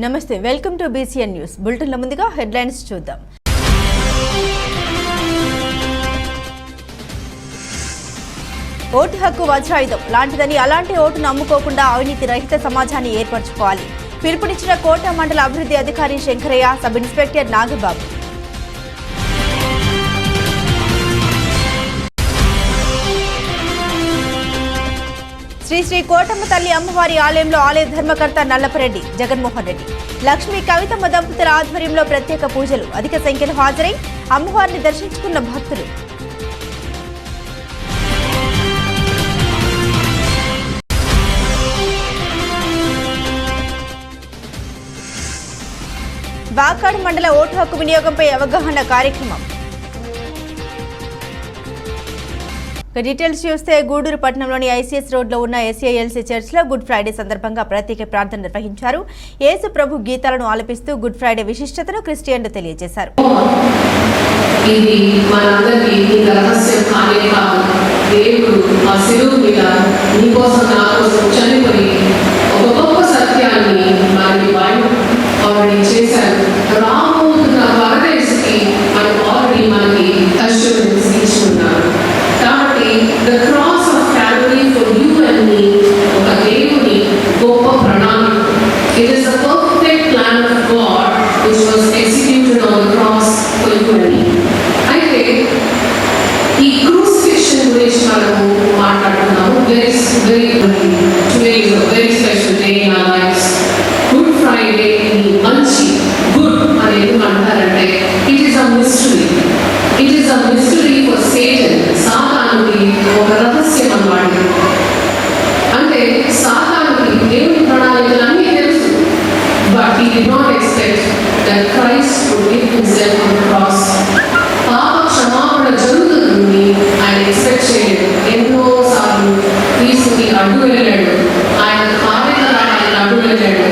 నమస్తే welcome to BCN news బులెటిన్ల ముందుగా headlines చూద్దాం. ఓటు హక్కు వజ్రాయుధం లాంటిదని అలాంటి ఓటును నమ్ముకోకుండా అవినీతి రహిత సమాజాన్ని ఏర్పరచుకోవాలి. పిలుపునిచ్చిన కోట మండల అభివృద్ధి అధికారి శంకరయ్య, సబ్ ఇన్స్పెక్టర్ నాగబాబు. శ్రీ శ్రీ కోటమ్మ తల్లి అమ్మవారి ఆలయంలో ఆలయ ధర్మకర్త నల్లపరెడ్డి జగన్మోహన్ రెడ్డి, లక్ష్మీ కవితమ్మ దంపతుల ఆధ్వర్యంలో ప్రత్యేక పూజలు. అధిక సంఖ్యలో హాజరై అమ్మవారిని దర్శించుకున్న భక్తులు. వాకాడు మండల ఓటు హక్కు వినియోగంపై అవగాహన కార్యక్రమం. డీటెయిల్స్ చూస్తే గూడూరు పట్టణంలోని ICS రోడ్లో ఉన్న SALC చర్చ్లో గుడ్ ఫ్రైడే సందర్భంగా ప్రత్యేక ప్రార్థన నిర్వహించారు. యేసు ప్రభు గీతాలను ఆలపిస్తూ గుడ్ ఫ్రైడే విశిష్టతను క్రిస్టియన్లు తెలియజేశారు. The cross of Calvary for you and me, oka devuni goppa pranamam. It is the perfect plan of God which was executed on the cross for you and me. Aithe ee crucifixion gurinchi manamu maatladutunnamu. Today is a very special day in our lives. Good Friday ni manchi good anedi antarante it is a mystery. It is a mystery for Satan. సాతానుకి ఒక రహస్యం అన్నమాట. అంటే సాతానుకి దేవుని ప్రణాళికలన్నీ తెలుసు. But he did not expect that Christ would give himself on the cross. పాప క్షమాపణ జరుగుతుంది ఆయన ఎక్స్పెక్ట్ చేయలేదు. ఎన్నో సార్లు క్రీస్తుకి అడ్డు వెళ్ళాడు, ఆయన కార్యకలాపాలకు అడ్డు వెళ్ళాడు,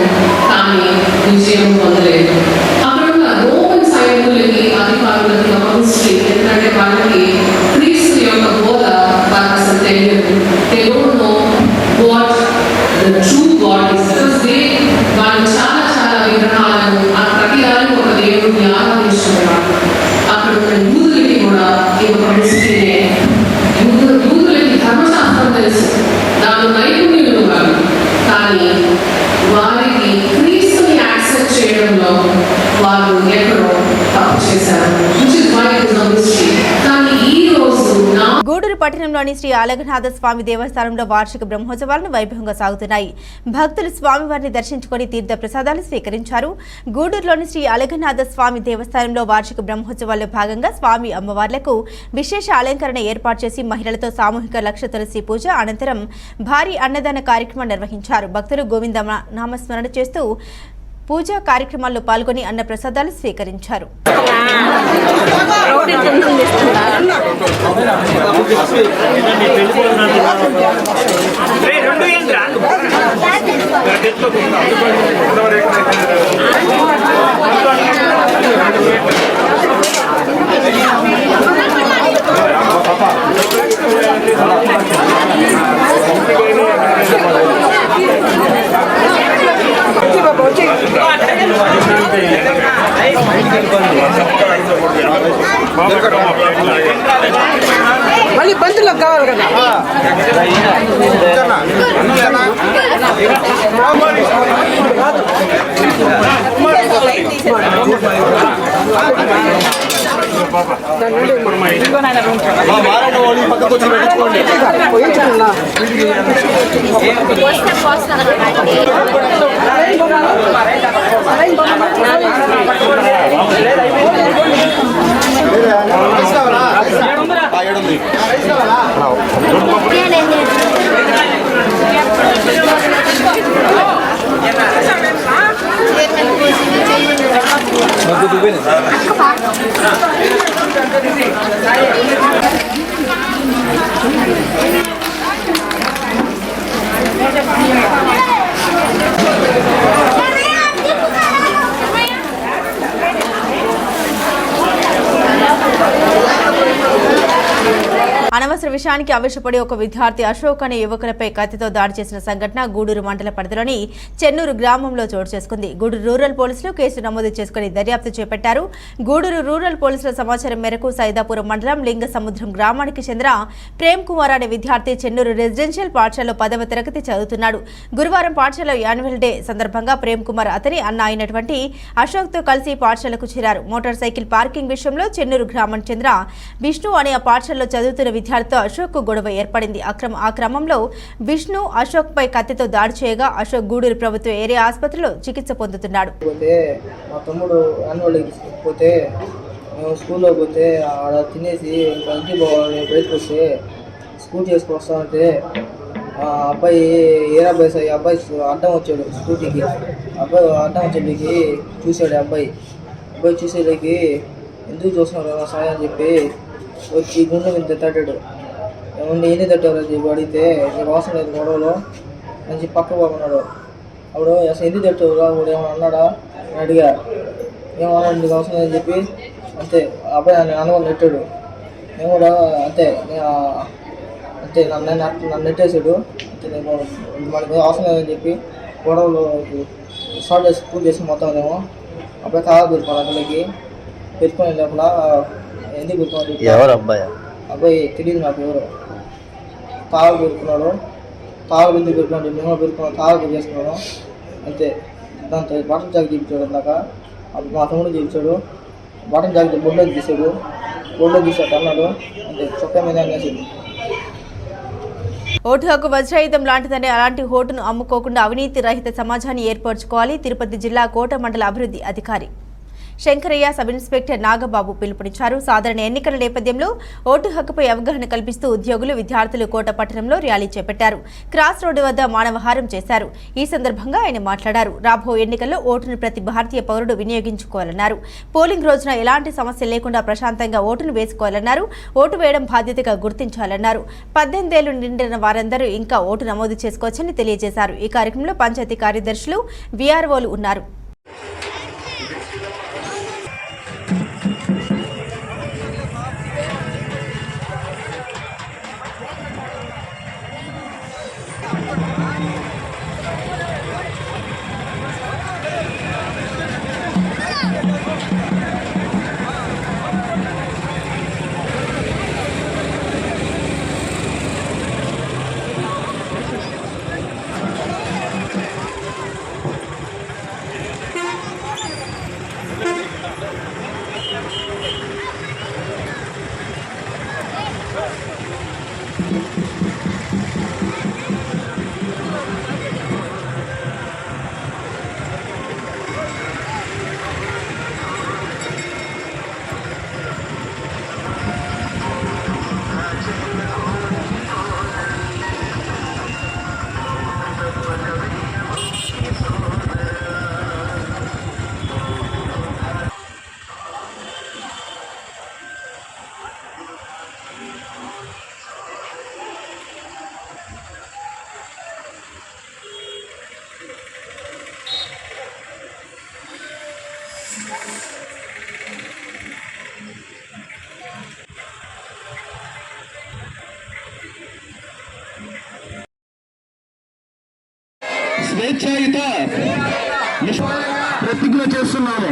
కానీ విజయం పొందలేదు. అక్కడ రోమన్ సైనికులకి అధికారులకి ఒక మిస్టరీ. ఎందుకంటే వాళ్ళకి క్రీస్తు యొక్క బోధ వాళ్ళకి అసలు తెలియదు. They don't know what the true God is. Because వాళ్ళు చాలా విగ్రహాలను ఆ ప్రతిదాన్ని ఒక దేవుడిని ఆరాధించుకునేవారు. అక్కడ ఉన్న యూదులకి కూడా ఈ ఒక మిస్టరీనే. యూదులకి ధర్మశాస్త్రం తెలుసు, దాని నైపుణ్యులు కాదు, కానీ వారికి క్రీస్తుని యాక్సెప్ట్ చేయడంలో వారు ఎక్కడో తప్పు చేశారు. గూడూరు పట్టణంలోని శ్రీ అలగనాథ స్వామి దేవస్థానంలో వార్షిక బ్రహ్మోత్సవాలను వైభవంగా సాగుతున్నాయి. భక్తులు స్వామివారిని దర్శించుకొని తీర్థ ప్రసాదాలు స్వీకరించారు. గూడూరులోని శ్రీ అలగనాథ స్వామి దేవస్థానంలో వార్షిక బ్రహ్మోత్సవాల్లో భాగంగా స్వామి అమ్మవార్లకు విశేష అలంకరణ ఏర్పాటు చేసి మహిళలతో సామూహిక లక్ష తులసి పూజ అనంతరం భారీ అన్నదాన కార్యక్రమం నిర్వహించారు. భక్తులు గోవింద నామస్మరణ చేస్తూ పూజా కార్యక్రమాల్లో పాల్గొని అన్న ప్రసాదాలు స్వీకరించారు. మళ్ళీ బంధువులకు కావాలి కదా. అనవసర విషయానికి ఆవేశపడి ఒక విద్యార్థి అశోక్ అనే యువకులపై కత్తితో దాడి చేసిన సంఘటన గూడూరు మండల పరిధిలోని చెన్నూరు గ్రామంలో చోటు చేసుకుంది. గూడూరు రూరల్ పోలీసులు కేసు నమోదు చేసుకుని దర్యాప్తు చేపట్టారు. గూడూరు రూరల్ పోలీసుల సమాచారం మేరకు సైదాపురం మండలం లింగసముద్రం గ్రామానికి చెందిన ప్రేమ్ కుమార్ అనే విద్యార్థి చెన్నూరు రెసిడెన్షియల్ పాఠశాలలో 10వ తరగతి చదువుతున్నాడు. గురువారం పాఠశాల యాన్యువల్ డే సందర్భంగా ప్రేమ్ కుమార్ అతని అన్న అయినటువంటి అశోక్ తో కలిసి పాఠశాలకు చేరారు. మోటార్ సైకిల్ పార్కింగ్ విషయంలో చెన్నూరు గ్రామానికి చెందిన విష్ణు అనే ఆ పాఠశాలలో చదువుతున్న విద్యార్థితో అశోక్ గొడవ ఏర్పడింది. ఆ క్రమంలో విష్ణు అశోక్ పై కత్తితో దాడి చేయగా అశోక్ గూడూరు ప్రభుత్వ ఏరియా ఆసుపత్రిలో చికిత్స పొందుతున్నాడు. మా తమ్ముడు యాన్యువల్కి పోతే మేము స్కూల్లో పోతే ఆడ తినేసి ఇంటికి పోవాలి బయటకు వస్తే స్కూటీ వేసుకొని వస్తా ఉంటే అబ్బాయి అబ్బాయి అడ్డం వచ్చాడు స్కూటీకి. అబ్బాయి అడ్డం వచ్చేటికి చూశాడు. అబ్బాయి చూసేటికి ఎందుకు చూస్తున్నాడు సాయం అని చెప్పి వచ్చి గుండె మీద తట్టాడు. ఏమన్నా ఎన్ని తట్టారు అని చెప్పి అడిగితే నీకు అవసరం లేదు గొడవలో అని చెప్పి పక్క పోకున్నాడు. అప్పుడు అసలు ఎందుకు తట్టావురా వాడు ఏమన్నా అన్నాడా అని అడిగా. ఏమన్నా నీకు అవసరం లేదని చెప్పి అంతే అబ్బాయి అనుభవం నెట్టాడు. నేను కూడా అంతే నన్ను నెట్టేసాడు. అంతే నేను మనకి అవసరం లేదని చెప్పి గొడవలు స్టార్ట్ చేసి పూజ చేసి మొత్తం మేము అబ్బాయి తాగా పెట్టుకున్నాను. అతనికి పెట్టుకునే లోపల ఎందుకు పెట్టుకున్నాడు ఎవరు అబ్బాయి తెలియదు నాకు ఎవరు. తాగు పెట్టుకున్నాడు. తాగు ఎందుకు పెట్టుకున్నాడు మేము పెట్టుకున్నాం తాగు చేసుకున్నాను అంతే. దాంతో బటన్ జాకి చూపించాడు. అందాక మా తమ్ముడు చూపించాడు. బటన్ జాకి బొడ్లోకి తీసాడు. బొడ్లో తీసాడు అన్నాడు. అంతే చొక్కా మీద అనేసాడు. ఓటు హక్కు వజ్రాయుధం లాంటిదని అలాంటి ఓటును అమ్ముకోకుండా అవినీతి రహిత సమాజాన్ని ఏర్పరచుకోవాలి. తిరుపతి జిల్లా కోట మండల అభివృద్ధి అధికారి శంకరయ్య సబ్ ఇన్స్పెక్టర్ నాగబాబు పిలుపునిచ్చారు. సాధారణ ఎన్నికల నేపథ్యంలో ఓటు హక్కుపై అవగాహన కల్పిస్తూ ఉద్యోగులు విద్యార్థులు కోట పట్టణంలో ర్యాలీ చేపట్టారు. క్రాస్ రోడ్డు వద్ద మానవహారం చేశారు. ఈ సందర్భంగా ఆయన మాట్లాడారు. రాబో ఎన్నికల్లో ఓటును ప్రతి భారతీయ పౌరుడు వినియోగించుకోవాలన్నారు. పోలింగ్ రోజున ఎలాంటి సమస్య లేకుండా ప్రశాంతంగా ఓటును వేసుకోవాలన్నారు. ఓటు వేయడం బాధ్యతగా గుర్తించాలన్నారు. 18 ఏళ్లు నిండిన వారందరూ ఇంకా ఓటు నమోదు చేసుకోవచ్చని తెలియజేశారు. ఈ కార్యక్రమంలో పంచాయతీ కార్యదర్శులు వీఆర్ఓలు ఉన్నారు. స్వేచ్ఛాయుత ప్రతిజ్ఞ చేస్తున్నాము.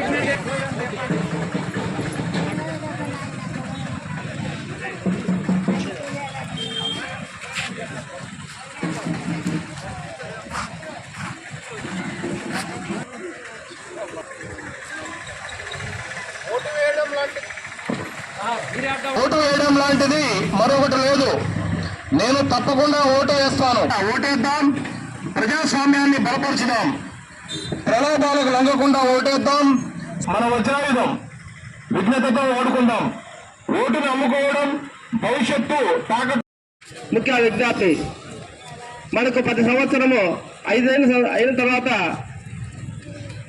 ఓటు వేయడం లాంటిది మరొకటి లేదు. నేను తప్పకుండా ఓటు వేస్తాను. ఓటేద్దాం, ప్రజాస్వామ్యాన్ని బలపరుచుదాం, ప్రలోభాలకు లొంగకుండా ఓటేద్దాం. మన వజ్రాయుధం విఘ్నతతో ఓడుకుందాం. ఓటును అమ్ముకోవడం భవిష్యత్తు తాకట్టు. ముఖ్య విజ్ఞప్తి, మనకు 10 సంవత్సరము 5 అయిన తర్వాత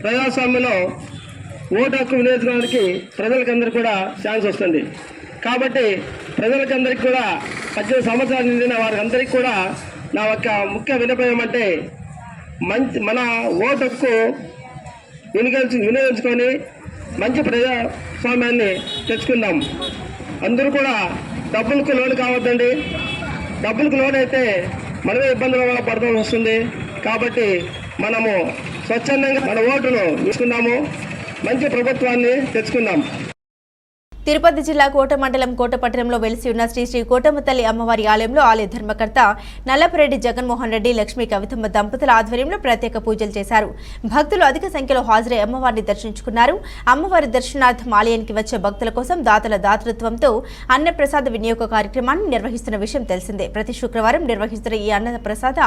ప్రజాస్వామ్యంలో ఓటు హక్కు వినియోగించడానికి ప్రజలకందరికీ కూడా ఛాన్స్ వస్తుంది. కాబట్టి ప్రజలకందరికీ కూడా 18 సంవత్సరాలు నిండిన వారందరికీ కూడా నా యొక్క ముఖ్య విన్నపం ఏమంటే మన ఓటు హక్కు వినియోగించుకొని మంచి ప్రజాస్వామ్యాన్ని తెచ్చుకుందాం. అందరూ కూడా డబ్బులకు లోను కావద్దండి. డబ్బులకు లోనైతే మనమే ఇబ్బందుల పడతాల్సి వస్తుంది. కాబట్టి మనము స్వచ్ఛందంగా మన ఓటును తీసుకుందాము, మంచి ప్రభుత్వాన్ని తెచ్చుకుందాం. తిరుపతి జిల్లా కోట మండలం కోటపట్టణంలో వెలిసి ఉన్న శ్రీ శ్రీ కోటమ్మ తల్లి అమ్మవారి ఆలయంలో ఆలయ ధర్మకర్త నల్లపరెడ్డి జగన్మోహన్ రెడ్డి లక్ష్మీ కవితమ్మ దంపతుల ఆధ్వర్యంలో ప్రత్యేక పూజలు చేశారు. భక్తులు అధిక సంఖ్యలో హాజరై అమ్మవారిని దర్శించుకున్నారు. అమ్మవారి దర్శనార్థం ఆలయానికి వచ్చే భక్తుల కోసం దాతల దాతృత్వంతో అన్నప్రసాద వినియోగ కార్యక్రమాన్ని నిర్వహిస్తున్న విషయం తెలిసిందే. ప్రతి శుక్రవారం నిర్వహిస్తున్న ఈ అన్నప్రసాద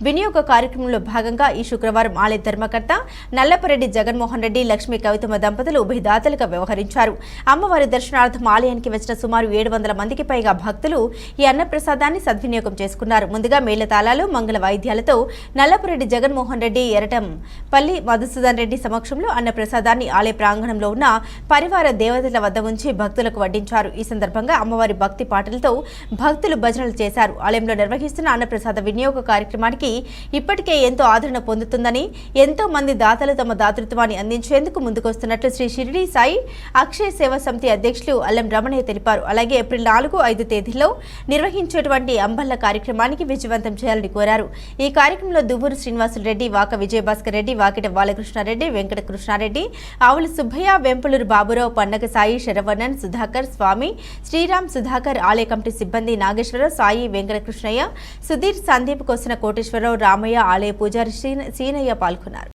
వినియోగ కార్యక్రమంలో భాగంగా ఈ శుక్రవారం ఆలయ ధర్మకర్త నల్లపరెడ్డి జగన్మోహన్ రెడ్డి లక్ష్మీ కవితమ్మ దంపతులు ఉభయదాతలుగా వ్యవహరించారు. అమ్మవారి దర్శనార్థం ఆలయానికి వచ్చిన సుమారు 700 మందికి పైగా భక్తులు ఈ అన్నప్రసాదాన్ని సద్వినియోగం చేసుకున్నారు. ముందుగా మేళతాళాలు, మంగళ వాయిద్యాలతో నల్లపురెడ్డి జగన్మోహన్ రెడ్డి, ఎరటంపల్లి మధుసూదన్ రెడ్డి సమక్షంలో అన్నప్రసాదాన్ని ఆలయ ప్రాంగణంలో ఉన్న పరివార దేవతల వద్ద ఉంచి భక్తులకు వడ్డించారు. ఈ సందర్భంగా అమ్మవారి భక్తి పాటలతో భక్తులు భజనలు చేశారు. ఆలయంలో నిర్వహిస్తున్న అన్నప్రసాద వినియోగ కార్యక్రమానికి ఇప్పటికే ఎంతో ఆదరణ పొందుతుందని, ఎంతో మంది దాతలు తమ దాతృత్వాన్ని అందించేందుకు ముందుకొస్తున్నట్లు శ్రీ షిరిడి సాయి అక్షయ సేవా సమితి అధ్యక్షులు అల్లం రమణయ్య తెలిపారు. అలాగే ఏప్రిల్ 4, 5 తేదీల్లో నిర్వహించేటువంటి అంబల్ల కార్యక్రమానికి విజయవంతం చేయాలని కోరారు. ఈ కార్యక్రమంలో దువ్వూరు శ్రీనివాసులు రెడ్డి, వాక విజయభాస్కర్ రెడ్డి, వాకిట బాలకృష్ణారెడ్డి, వెంకట కృష్ణారెడ్డి, ఆవుల సుబ్బయ్య, వెంపులూరు బాబురావు, పండగ సాయి, శరవణన్, సుధాకర్, స్వామి, శ్రీరామ్, సుధాకర్, ఆలయ కమిటీ సిబ్బంది నాగేశ్వరరావు, సాయి, వెంకట కృష్ణయ్య, సుధీర్, సందీప్, కొసిన కోటేశ్వరరావు, రామయ్య, ఆలయ పూజారి సీనయ్య పాల్గొన్నారు.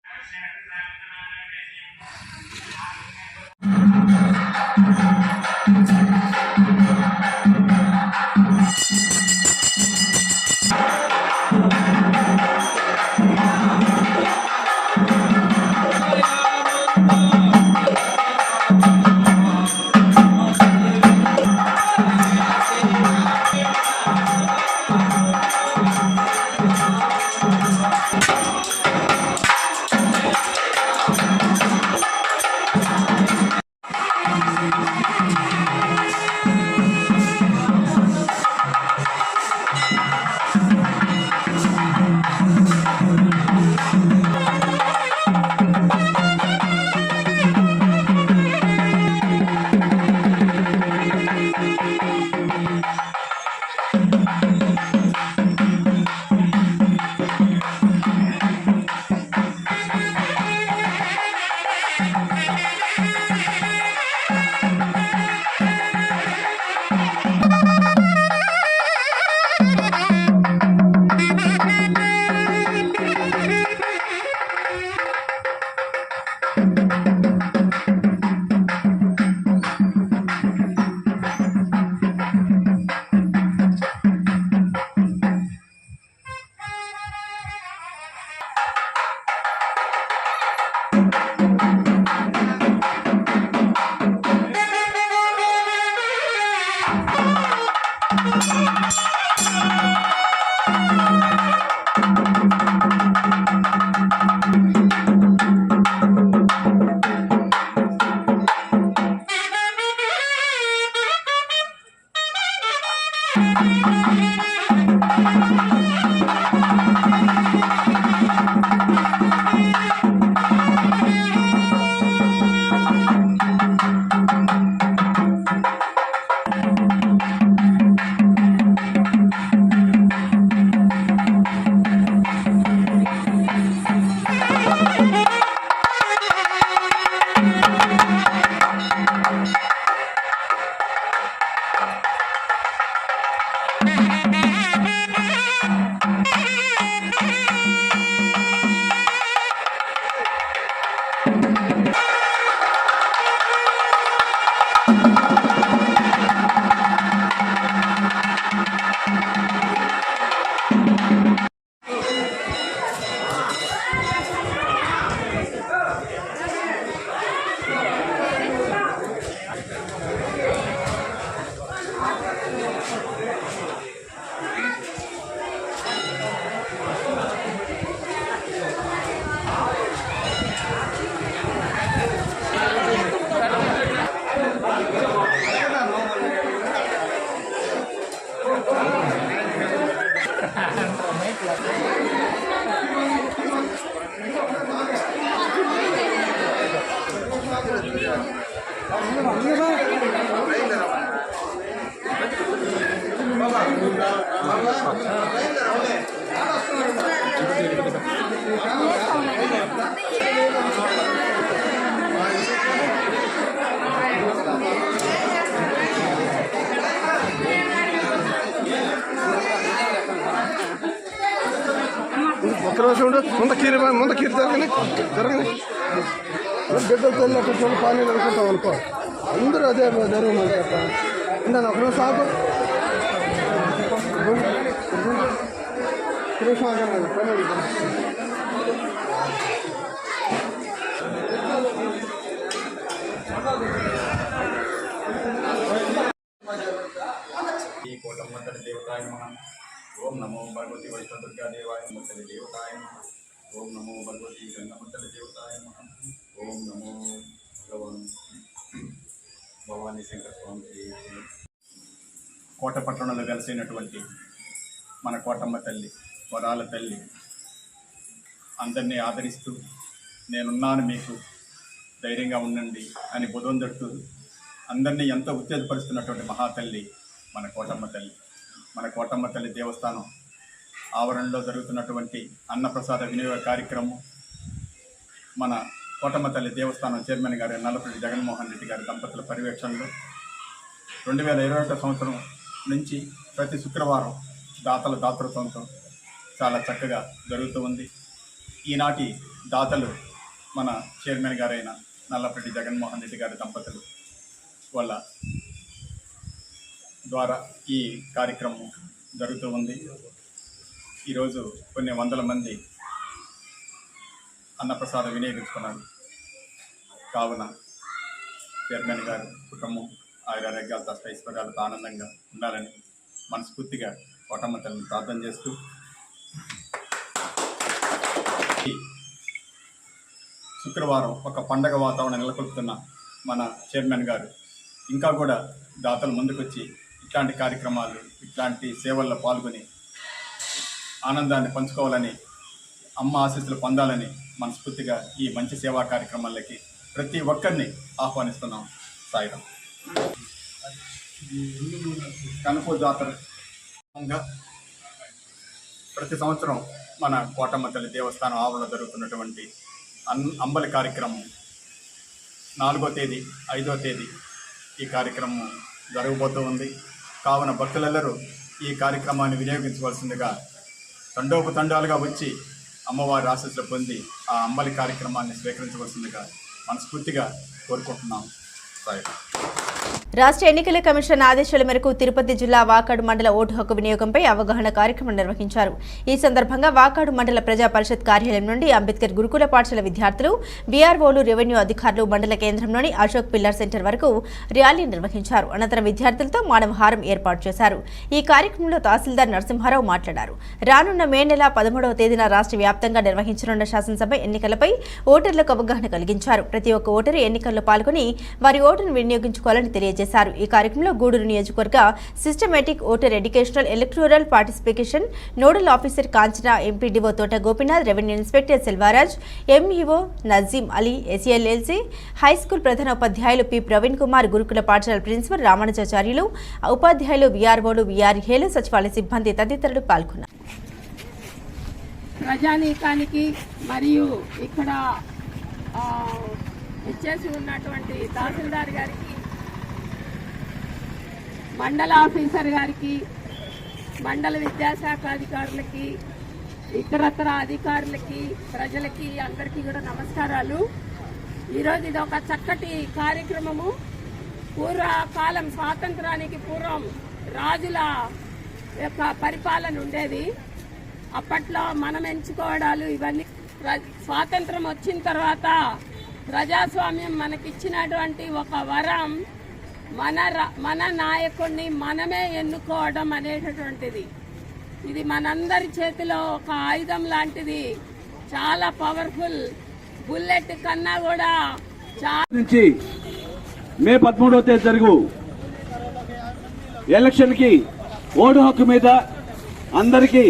ఒక్క రోజు ఉండు ముందు కీరి జరగని బిడ్డలు తల్లి అక్కడ చూడ పానీ అనుకుంటాం అనుకో అందరూ అదే జరుగుతుంది అట్లా ఇందాను ఒక రోజు సాగు కోటమ్మ తల్లి దేవతాయ నమః. ఓం నమో భగవతి వైష్ణదుర్గా దేవాయ తల్లి దేవతాయ నమః. ఓం నమో భగవతి గంగమ్మ తల్లి దేవతాయ నమః. ఓం నమో భవానీ శంకర స్వామి. కోట పట్టణంలో కలిసినటువంటి మన కోటమ్మ తల్లి, వరాల తల్లి అందరినీ ఆదరిస్తూ నేనున్నాను మీకు ధైర్యంగా ఉండండి అని బుధందడుతూ అందరినీ ఎంతో ఉత్తేజపరుస్తున్నటువంటి మహాతల్లి మన కోటమ్మ తల్లి. మన కోటమ్మ తల్లి దేవస్థానం ఆవరణలో జరుగుతున్నటువంటి అన్నప్రసాద వినియోగ కార్యక్రమం మన కోటమ్మ తల్లి దేవస్థానం చైర్మన్ గారు నల్లపల్లి జగన్మోహన్ రెడ్డి గారి దంపతుల పర్యవేక్షణలో 2021 సంవత్సరం నుంచి ప్రతి శుక్రవారం దాతల దాతృత్వంతో చాలా చక్కగా జరుగుతూ ఉంది. ఈనాటి దాతలు మన చైర్మన్ గారైన నల్లపల్లి జగన్మోహన్ రెడ్డి గారి దంపతులు వాళ్ళ ద్వారా ఈ కార్యక్రమం జరుగుతూ ఉంది. ఈరోజు కొన్ని వందల మంది అన్నప్రసాదం వినియోగించుకున్నారు. కావున చైర్మన్ గారు కుటుంబం ఆయురారోగ్యాలతో ఐశ్వర్యాలతో ఆనందంగా ఉండాలని మనస్ఫూర్తిగా కోటమ్మ తల్లిని ప్రార్థన చేస్తూ శుక్రవారం ఒక పండగ వాతావరణం నెలకొల్పుతున్న మన చైర్మన్ గారు ఇంకా కూడా దాతలు ముందుకొచ్చి ఇట్లాంటి కార్యక్రమాలు ఇట్లాంటి సేవల్లో పాల్గొని ఆనందాన్ని పంచుకోవాలని, అమ్మ ఆశీస్సులు పొందాలని మనస్ఫూర్తిగా ఈ మంచి సేవా కార్యక్రమాలకి ప్రతి ఒక్కరిని ఆహ్వానిస్తున్నాం. సాయిరాం. కనుపో జాతరగా ప్రతి సంవత్సరం మన కోటమ్మ తల్లి దేవస్థానం ఆవరణలో జరుగుతున్నటువంటి అంబలి కార్యక్రమం 4వ తేదీ 5వ తేదీ ఈ కార్యక్రమం జరగబోతూ ఉంది. కావున భక్తులెల్లరూ ఈ కార్యక్రమాన్ని వినియోగించవలసిందిగా తండోపతండాలుగా వచ్చి అమ్మవారి ఆశీస్సులు పొంది ఆ అంబలి కార్యక్రమాన్ని స్వీకరించవలసిందిగా మనస్ఫూర్తిగా కోరుకుంటున్నాం. సాయిరాం. రాష్ట్ర ఎన్నికల కమిషన్ ఆదేశాల మేరకు తిరుపతి జిల్లా వాకాడు మండల ఓటు హక్కు వినియోగంపై అవగాహన కార్యక్రమం నిర్వహించారు. ఈ సందర్భంగా వాకాడు మండల ప్రజా పరిషత్ కార్యాలయం నుండి అంబేద్కర్ గురుకుల పాఠశాల విద్యార్థులు, బీఆర్ఓలు, రెవెన్యూ అధికారులు మండల కేంద్రంలోని అశోక్ పిల్లర్ సెంటర్ వరకు ర్యాలీ నిర్వహించారు. అనంతరం విద్యార్థులతో మానవహారం ఏర్పాటు చేశారు. ఈ కార్యక్రమంలో తహసీల్దార్ నరసింహారావు మాట్లాడారు. రానున్న మే నెల 13వ తేదీన రాష్ట్ర వ్యాప్తంగా నిర్వహించనున్న శాసనసభ ఎన్నికలపై ఓటర్లకు అవగాహన కలిగించారు. ప్రతి ఒక్క ఓటరు ఎన్నికల్లో పాల్గొని వారి ఓటును వినియోగించుకోవాలని తెలియజేశారు. ఈ కార్యక్రమంలో గూడూరు నియోజకవర్గ systematic voter educational electoral participation nodal officer Kanchana, MPDO Thota Gopinath, revenue inspector Selvaraj, MEO Nazim Ali, SLLC high school ప్రధానోపాధ్యాయులు పి ప్రవీణ్ కుమార్, గురుకుల పాఠశాల ప్రిన్సిపల్ రామానుజాచార్యులు, ఉపాధ్యాయులు, వీఆర్ఓలు, వీఆర్ఏలు, సచివాలయ సిబ్బంది తదితరులు పాల్గొన్నారు. ప్రజానీకానికి మరియు ఇక్కడ ఇచ్చేసి ఉన్నటువంటి తహసీల్దార్ గారికి, మండల ఆఫీసర్ గారికి, మండల విద్యాశాఖ అధికారులకి, ఇతరత్ర అధికారులకి, ప్రజలకి అందరికీ కూడా నమస్కారాలు. ఈరోజు ఇది ఒక చక్కటి కార్యక్రమము. పూర్వకాలం స్వాతంత్రానికి పూర్వం రాజుల యొక్క పరిపాలన ఉండేది. అప్పట్లో మనం ఎంచుకోవడాలు ఇవన్నీ. స్వాతంత్రం వచ్చిన తర్వాత ప్రజాస్వామ్యం మనకిచ్చినటువంటి ఒక వరం, మన నాయకుడిని మనమే ఎన్నుకోవడం అనేటటువంటిది. ఇది మనందరి చేతిలో ఒక ఆయుధం లాంటిది. చాలా పవర్ఫుల్. బుల్లెట్ కన్నా కూడా నుంచి మే 13వ తేదీ జరుగు ఎలక్షన్కి ఓటు హక్కు మీద అందరికీ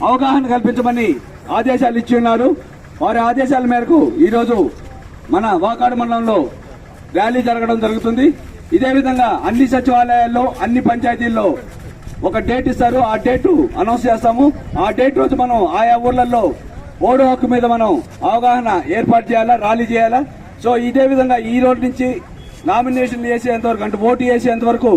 అవగాహన కల్పించమని ఆదేశాలు ఇచ్చి ఉన్నారు. వారి ఆదేశాల మేరకు ఈరోజు మన వాకాడు మండలంలో ర్యాలీ జరగడం జరుగుతుంది. ఇదే విధంగా అన్ని సచివాలయాల్లో, అన్ని పంచాయతీల్లో ఒక డేట్ ఇస్తారు. ఆ డేట్ అనౌన్స్ చేస్తాము. ఆ డేట్ రోజు మనం ఆయా ఊర్లలో ఓటు హక్కు మీద మనం అవగాహన ఏర్పాటు చేయాలా, ర్యాలీ చేయాలా. సో ఇదే విధంగా ఈ రోజు నుంచి నామినేషన్ వేసేంత వరకు, అంటే ఓటు వేసేంత వరకు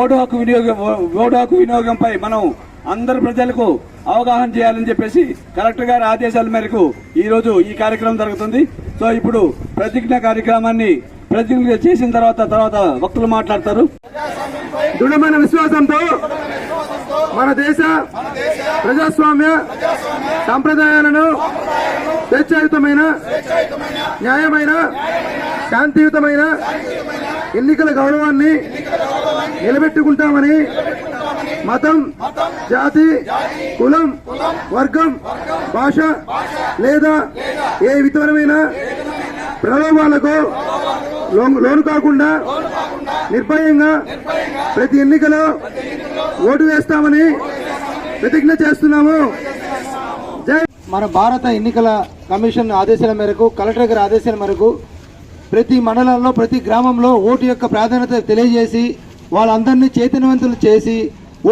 ఓటు హక్కు వినియోగంపై మనం అందరు ప్రజలకు అవగాహన చేయాలని చెప్పేసి కలెక్టర్ గారి ఆదేశాల మేరకు ఈ రోజు ఈ కార్యక్రమం జరుగుతుంది. సో ఇప్పుడు ప్రతిజ్ఞ కార్యక్రమాన్ని ప్రతిజ్ఞ చేసిన తర్వాత వక్తులు మాట్లాడతారు. దృఢమైన విశ్వాసంతో మన దేశ ప్రజాస్వామ్య సంప్రదాయాలను స్వేచ్ఛాయుతమైన, న్యాయమైన, శాంతియుతమైన ఎన్నికల గౌరవాన్ని నిలబెట్టుకుంటామని మతం, జాతి, కులం, వర్గం, భాష లేదా ఏ విధమైన ప్రలోభాలకు లోను కాకుండా నిర్భయంగా ప్రతి ఎన్నికలో ఓటు వేస్తామని ప్రతిజ్ఞ చేస్తున్నాము. మన భారత ఎన్నికల కమిషన్ ఆదేశాల మేరకు, కలెక్టర్ గారి ఆదేశాల మేరకు ప్రతి మండలంలో, ప్రతి గ్రామంలో ఓటు యొక్క ప్రాధాన్యత తెలియజేసి వాళ్ళందరినీ చైతన్యవంతులు చేసి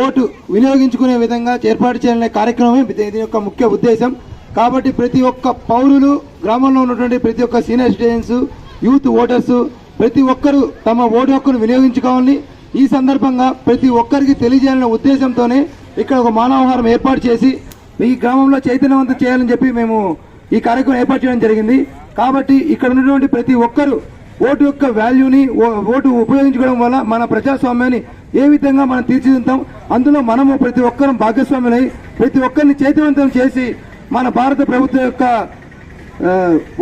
ఓటు వినియోగించుకునే విధంగా ఏర్పాటు చేయాలనే కార్యక్రమమే దీని యొక్క ముఖ్య ఉద్దేశం. కాబట్టి ప్రతి ఒక్క పౌరులు, గ్రామంలో ఉన్నటువంటి ప్రతి ఒక్క సీనియర్ సిటిజన్స్, యూత్ ఓటర్స్ ప్రతి ఒక్కరూ తమ ఓటు హక్కును వినియోగించుకోవాలని ఈ సందర్భంగా ప్రతి ఒక్కరికి తెలియజేయాలనే ఉద్దేశంతోనే ఇక్కడ ఒక మానవహారం ఏర్పాటు చేసి ఈ గ్రామంలో చైతన్యవంతం చేయాలని చెప్పి మేము ఈ కార్యక్రమం ఏర్పాటు చేయడం జరిగింది. కాబట్టి ఇక్కడ ఉన్నటువంటి ప్రతి ఒక్కరూ ఓటు యొక్క వాల్యూని, ఓటు ఉపయోగించుకోవడం వల్ల మన ప్రజాస్వామ్యాన్ని ఏ విధంగా మనం తీర్చిదిద్దాం, అందులో మనము ప్రతి ఒక్కరం భాగస్వాములై ప్రతి ఒక్కరిని చైతన్యవంతం చేసి మన భారత ప్రభుత్వం యొక్క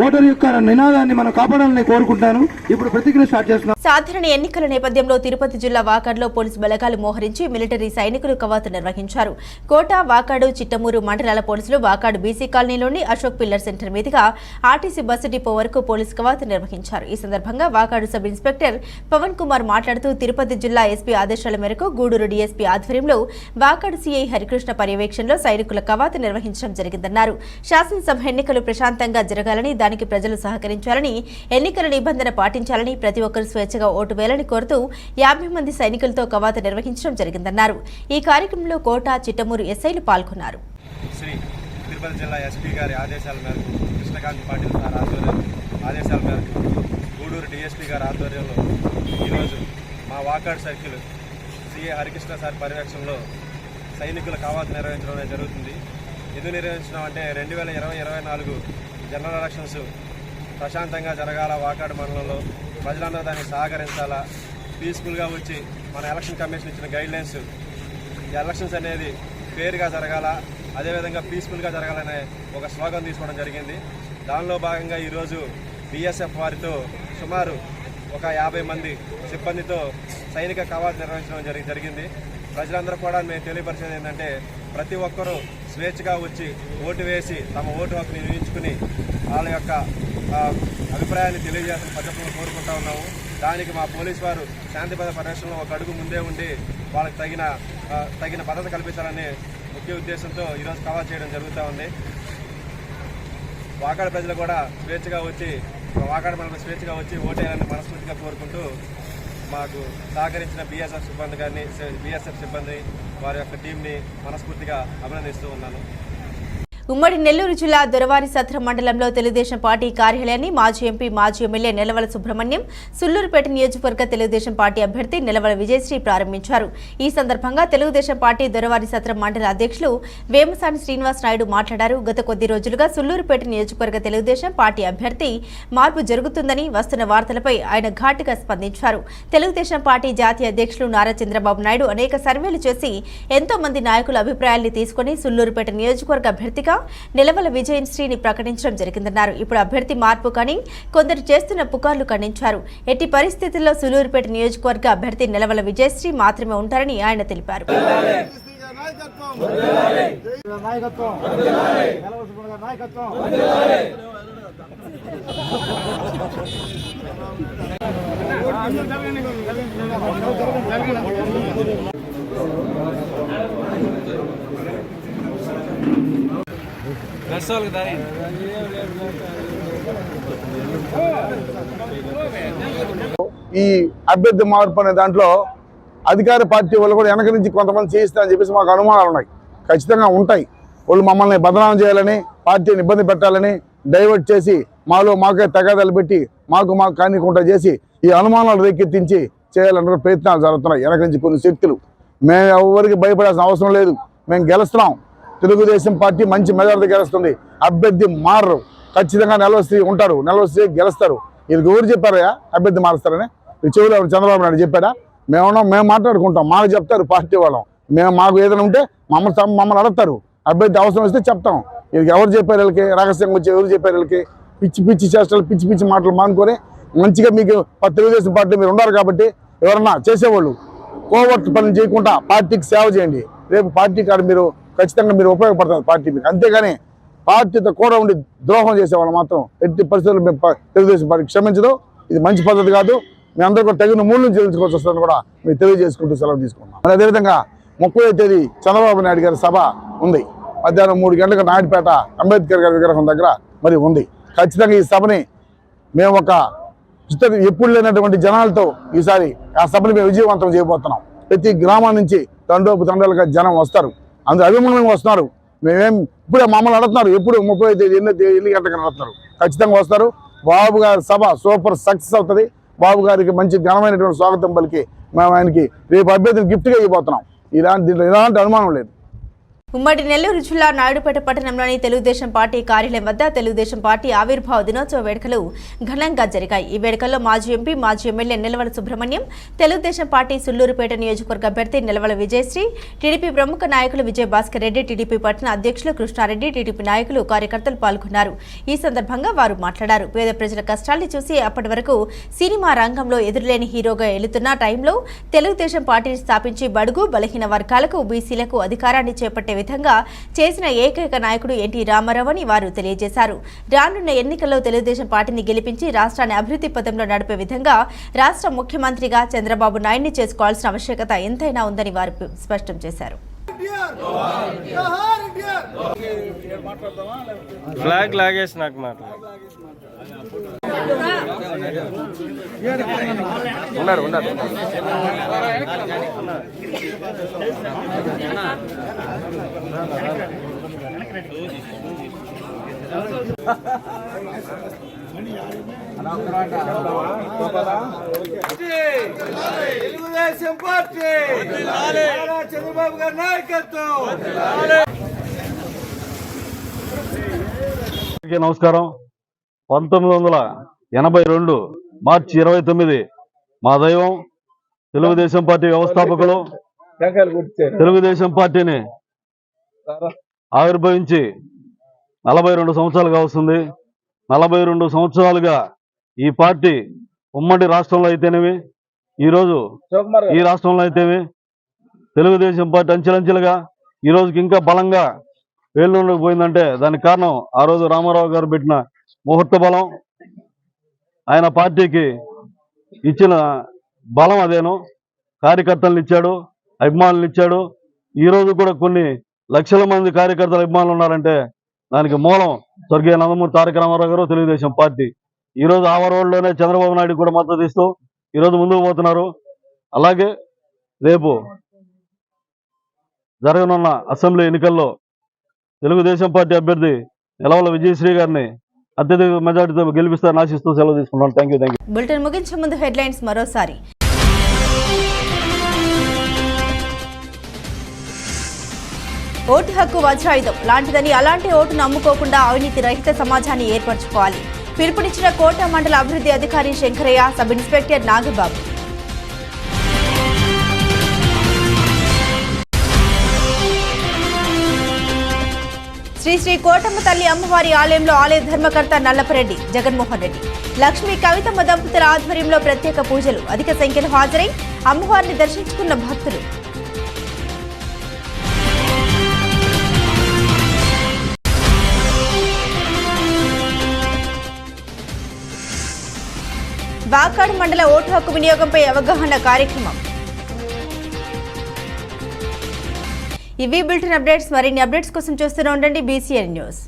ఓటర్ యొక్క నినాదాన్ని మనం కాపాడాలని కోరుకుంటాను. ఇప్పుడు ప్రతిజ్ఞ స్టార్ట్ చేస్తున్నాం. సాధారణ ఎన్నికల నేపథ్యంలో తిరుపతి జిల్లా వాకాడులో పోలీసు బలగాలు మోహరించి మిలిటరీ సైనికులు కవాతు నిర్వహించారు. కోట, వాకాడు, చిట్టమూరు మండలాల పోలీసులు వాకాడు బీసీ కాలనీలోని అశోక్ పిల్లర్ సెంటర్ మీదుగా ఆర్టీసీ బస్సు డిపో వరకు పోలీసు కవాతు నిర్వహించారు. ఈ సందర్భంగా వాకాడు సబ్ ఇన్స్పెక్టర్ పవన్ కుమార్ మాట్లాడుతూ తిరుపతి జిల్లా ఎస్పీ ఆదేశాల మేరకు గూడూరు డీఎస్పీ ఆధ్వర్యంలో వాకాడు సీఐ హరికృష్ణ పర్యవేక్షణలో సైనికుల కవాతు నిర్వహించడం జరిగిందన్నారు. శాసనసభ ఎన్నికలు ప్రశాంతంగా జరగాలని, దానికి ప్రజలు సహకరించాలని, ఎన్నికల నిబంధన పాటించాలని, ప్రతి ఒక్కరు స్వేచ్ఛగా ఓటు వేయాలని కోరుతూ 50 మంది సైనికులతో కవాతు నిర్వహించడం జరిగిందన్నారు. ఈ కార్యక్రమంలో కోట, చిట్టమూరు ఎస్ఐలు పాల్గొన్నారు. శ్రీ తిరుపతి జిల్లా ఎస్పీ గారి ఆదేశాల మేరకు, కృష్ణకాంత్ పాటిల్ సార్ ఆదేశాల మేరకు గూడూరు డిఎస్పీ గారి ఆధ్వర్యంలో ఈరోజు మా Wakad circle CA Harikrishna sir పర్యవేక్షణలో సైనికుల కవాతు నిర్వహించడం జరుగుతుంది. ఎందుకు నిర్వహించడం అంటే 2020-24 జనరల్ ఎలక్షన్స్ ప్రశాంతంగా జరగాల, వాకాడు మండలంలో ప్రజలందరూ దాన్ని సహకరించాలా, పీస్ఫుల్గా వచ్చి మన ఎలక్షన్ కమిషన్ ఇచ్చిన గైడ్లైన్స్ ఈ ఎలక్షన్స్ అనేది ఫేర్గా జరగాల, అదేవిధంగా పీస్ఫుల్గా జరగాలనే ఒక స్లోగన్ తీసుకోవడం జరిగింది. దానిలో భాగంగా ఈరోజు బీఎస్ఎఫ్ వారితో సుమారు ఒక 50 మంది సిబ్బందితో సైనిక కవాతు నిర్వహించడం జరిగింది. ప్రజలందరూ కూడా మేము తెలియపరిచేది ఏంటంటే ప్రతి ఒక్కరూ స్వేచ్ఛగా వచ్చి ఓటు వేసి తమ ఓటు హక్కుని వినియోగించుకుని వాళ్ళ యొక్క అభిప్రాయాన్ని తెలియజేయాలని పద్ధతిలో కోరుకుంటా ఉన్నాము. దానికి మా పోలీసు వారు శాంతిభద్రత పరిరక్షణలో ఒక అడుగు ముందే ఉండి వాళ్ళకి తగిన భద్రత కల్పించాలనే ముఖ్య ఉద్దేశంతో ఈరోజు కవాతు చేయడం జరుగుతూ ఉంది. వాకాడు ప్రజలు కూడా స్వేచ్ఛగా వచ్చి ఓటేయాలని మనస్ఫూర్తిగా కోరుకుంటూ మాకు సహకరించిన బీఎస్ఎఫ్ సిబ్బంది వారి యొక్క టీంని మనస్ఫూర్తిగా అభినందిస్తూ ఉన్నాను. ఉమ్మడి నెల్లూరు జిల్లా దొరవారి సత్రం మండలంలో తెలుగుదేశం పార్టీ కార్యాలయాన్ని మాజీ ఎంపీ, మాజీ ఎమ్మెల్యే నెలవల సుబ్రహ్మణ్యం, సుళ్లూరుపేట నియోజకవర్గ తెలుగుదేశం పార్టీ అభ్యర్థి నెలవల విజయశ్రీ ప్రారంభించారు. ఈ సందర్భంగా తెలుగుదేశం పార్టీ దొరవారి సత్రం మండల అధ్యక్షులు వేమసాని శ్రీనివాస్ నాయుడు మాట్లాడారు. గత కొద్ది రోజులుగా సుళ్లూరుపేట నియోజకవర్గ తెలుగుదేశం పార్టీ అభ్యర్థి మార్పు జరుగుతుందని వస్తున్న వార్తలపై ఆయన ఘాటుగా స్పందించారు. తెలుగుదేశం పార్టీ జాతీయ అధ్యక్షులు నారా చంద్రబాబు నాయుడు అనేక సర్వేలు చేసి ఎంతో మంది నాయకుల అభిప్రాయాల్ని తీసుకుని సుళ్లూరుపేట నియోజకవర్గ అభ్యర్థిగా నెలవల విజయశ్రీని ప్రకటించడం జరిగిందన్నారు. ఇప్పుడు అభ్యర్థి మార్పు కానీ కొందరు చేస్తున్న పుకార్లు ఖండించారు. ఎట్టి పరిస్థితుల్లో సుళ్లూరుపేట నియోజకవర్గ అభ్యర్థి నెలవల విజయశ్రీ మాత్రమే ఉంటారని ఆయన తెలిపారు. ఈ అభ్యర్థి మార్పు అనే దాంట్లో అధికార పార్టీ వాళ్ళు కూడా వెనక నుంచి కొంతమంది చేయిస్తారని చెప్పేసి మాకు అనుమానాలు ఉన్నాయి. ఖచ్చితంగా ఉంటాయి. వాళ్ళు మమ్మల్ని బదనాం చేయాలని, పార్టీని ఇబ్బంది పెట్టాలని డైవర్ట్ చేసి మాకే తగాదాలు పెట్టి మాకు కానికుండా చేసి ఈ అనుమానాలు రేకెత్తించి చేయాలన్న ప్రయత్నాలు జరుగుతున్నాయి వెనక నుంచి కొన్ని శక్తులు. మేము ఎవరికి భయపడాల్సిన అవసరం లేదు. మేము గెలుస్తున్నాం. తెలుగుదేశం పార్టీ మంచి మెజారిటీ గెలుస్తుంది. అభ్యర్థి మారరు, ఖచ్చితంగా నిలవసి ఉంటారు, నిలవసి గెలుస్తారు. వీళ్ళకి ఎవరు చెప్పారయ్యా అభ్యర్థి మారుస్తారని? ఈ చెవులు చంద్రబాబు నాయుడు చెప్పాడా? మేము మాట్లాడుకుంటాం, మాకు చెప్తారు పార్టీ వాళ్ళం. మాకు ఏదైనా ఉంటే మమ్మల్ని అడుగుతారు, అభ్యర్థి అవసరం వస్తే చెప్తాం. వీళ్ళకి ఎవరు చెప్పారు? వీళ్ళకి రహస్యంగా వచ్చి ఎవరు చెప్పారు? వీళ్ళకి పిచ్చి పిచ్చి చేష్టలు, పిచ్చి పిచ్చి మాటలు మానుకొని మంచిగా మీకు తెలుగుదేశం పార్టీ మీరు ఉన్నారు కాబట్టి ఎవరన్నా చేసేవాళ్ళు కోవర్ట్ పనులు చేయకుండా పార్టీకి సేవ చేయండి. రేపు పార్టీ కాదు మీరు ఖచ్చితంగా మీరు ఉపయోగపడతారు పార్టీ మీకు. అంతేగాని పార్టీతో కూడా ఉండి ద్రోహం చేసేవాళ్ళు మాత్రం ఎట్టి పరిస్థితుల్లో మేము తెలుగుదేశం పార్టీ క్షమించదు. ఇది మంచి పద్ధతి కాదు. మీ అందరూ కూడా తగిన మూల్యం చెల్లించుకోవాల్సి వస్తుందని కూడా మీరు తెలియజేసుకుంటూ సెలవు తీసుకున్నాం. మరి అదేవిధంగా 30వ తేదీ చంద్రబాబు నాయుడు గారి సభ ఉంది. మధ్యాహ్నం 3 గంటలకు నాయుడుపేట అంబేద్కర్ గారి విగ్రహం దగ్గర మరి ఉంది. ఖచ్చితంగా ఈ సభని మేము ఎప్పుడు లేనటువంటి జనాలతో ఈసారి ఆ సభని మేము విజయవంతం చేయబోతున్నాం. ప్రతి గ్రామం నుంచి తండోపుతండాలుగా జనం వస్తారు, అందరూ అభిమానంగా వస్తున్నారు. ఇప్పుడే మమ్మల్ని అడుగుతున్నారు ఎప్పుడు 30వ తేదీ ఎన్ని గంటలకు అడుగుతున్నారు. ఖచ్చితంగా వస్తారు. బాబు గారి సభ సూపర్ సక్సెస్ అవుతుంది. బాబు గారికి మంచి ఘనమైనటువంటి స్వాగతం పలికి మేము ఆయనకి రేపు అభ్యర్థిని గిఫ్ట్గా ఇవ్వబోతున్నాం. దీంట్లో ఎలాంటి అనుమానం లేదు. ఉమ్మడి నెల్లూరు జిల్లా నాయుడుపేట పట్టణంలోని తెలుగుదేశం పార్టీ కార్యాలయం వద్ద తెలుగుదేశం పార్టీ ఆవిర్భావ దినోత్సవ వేడుకలు ఘనంగా జరిగాయి. ఈ వేడుకల్లో మాజీ ఎంపీ, మాజీ ఎమ్మెల్యే నిలవల సుబ్రహ్మణ్యం, తెలుగుదేశం పార్టీ సుళ్లూరుపేట నియోజకవర్గ అభ్యర్థి నిలవల విజయశ్రీ, టీడీపీ ప్రముఖ నాయకులు విజయభాస్కర్ రెడ్డి, టీడీపీ పట్టణ అధ్యక్షులు కృష్ణారెడ్డి, టీడీపీ నాయకులు, కార్యకర్తలు పాల్గొన్నారు. ఈ సందర్భంగా వారు మాట్లాడారు. పేద ప్రజల కష్టాల్ని చూసి అప్పటి వరకు సినిమా రంగంలో ఎదురులేని హీరోగా ఎలుతున్న టైంలో తెలుగుదేశం పార్టీని స్థాపించి బడుగు బలహీన వర్గాలకు, బీసీలకు అధికారాన్ని చేపట్టే విధంగా చేసిన ఏకైక నాయకుడు ఎన్టీ రామారావు అని వారు తెలియజేశారు. రానున్న ఎన్నికల్లో తెలుగుదేశం పార్టీని గెలిపించి రాష్ట్రాన్ని అభివృద్ధి పథంలో నడిపే విధంగా రాష్ట్ర ముఖ్యమంత్రిగా చంద్రబాబు నాయుడిని చేసుకోవాల్సిన ఆవశ్యకత ఎంతైనా ఉందని వారు స్పష్టం చేశారు. ఫ్లాగ్ లాగేసి నాకు ఉన్నారు తెలుగుదేశం పార్టీ చంద్రబాబు గారి నాయకత్వం. నమస్కారం. 1982 మార్చి 29 మా దైవం తెలుగుదేశం పార్టీ వ్యవస్థాపకులు తెలుగుదేశం పార్టీని ఆవిర్భవించి 42 సంవత్సరాలుగా వస్తుంది. 42 సంవత్సరాలుగా ఈ పార్టీ ఉమ్మడి రాష్ట్రంలో అయితేనేమి, ఈరోజు ఈ రాష్ట్రంలో అయితేమి తెలుగుదేశం పార్టీ అంచెలంచెలుగా ఈ రోజుకి ఇంకా బలంగా వేళ్ళలోకి పోయిందంటే దానికి కారణం ఆ రోజు రామారావు గారు పెట్టిన ముహూర్త బలం, ఆయన పార్టీకి ఇచ్చిన బలం అదేను. కార్యకర్తలను ఇచ్చాడు, అభిమానులు ఇచ్చాడు. ఈరోజు కూడా కొన్ని లక్షల మంది కార్యకర్తలు, అభిమానులు ఉన్నారంటే దానికి మూలం స్వర్గీయ నందమూరి తారక రామారావు గారు, తెలుగుదేశం పార్టీ. ఈరోజు ఆ వరవల్లోనే చంద్రబాబు నాయుడు కూడా మద్దతు ఇస్తూ ఈరోజు ముందుకు పోతున్నారు. అలాగే రేపు జరగనున్న అసెంబ్లీ ఎన్నికల్లో తెలుగుదేశం పార్టీ అభ్యర్థి నిలవల విజయశ్రీ గారిని అత్యధిక మెజార్టీతో గెలిపిస్తారని ఆశిస్తూ సెలవు తీసుకున్నాను. Thank you. బులెటిన్ ముగించే ముందు హెడ్లైన్స్ మరోసారి. ఓటు హక్కు వజ్రాయుధం లాంటిదని, అలాంటి ఓటును అమ్ముకోకుండా అవినీతి రహిత సమాజాన్ని ఏర్పరచుకోవాలి. పిలుపునిచ్చిన కోట మండల అభివృద్ధి అధికారి శంకరయ్య, సబ్ ఇన్స్పెక్టర్ నాగబాబు. శ్రీ శ్రీ కోటమ్మ తల్లి అమ్మవారి ఆలయంలో ఆలయ ధర్మకర్త నల్లపరెడ్డి జగన్మోహన్ రెడ్డి, లక్ష్మీ కవితమ్మ దంపతుల ఆధ్వర్యంలో ప్రత్యేక పూజలు. అధిక సంఖ్యలో హాజరై అమ్మవారిని దర్శించుకున్న భక్తులు. వాకాడు మండల ఓటు హక్కు వినియోగంపై అవగాహన కార్యక్రమం. ఇవి బులెటిన్ అప్డేట్స్. మరిన్ని అప్డేట్స్ కోసం చూస్తూనే ఉండండి BCN న్యూస్.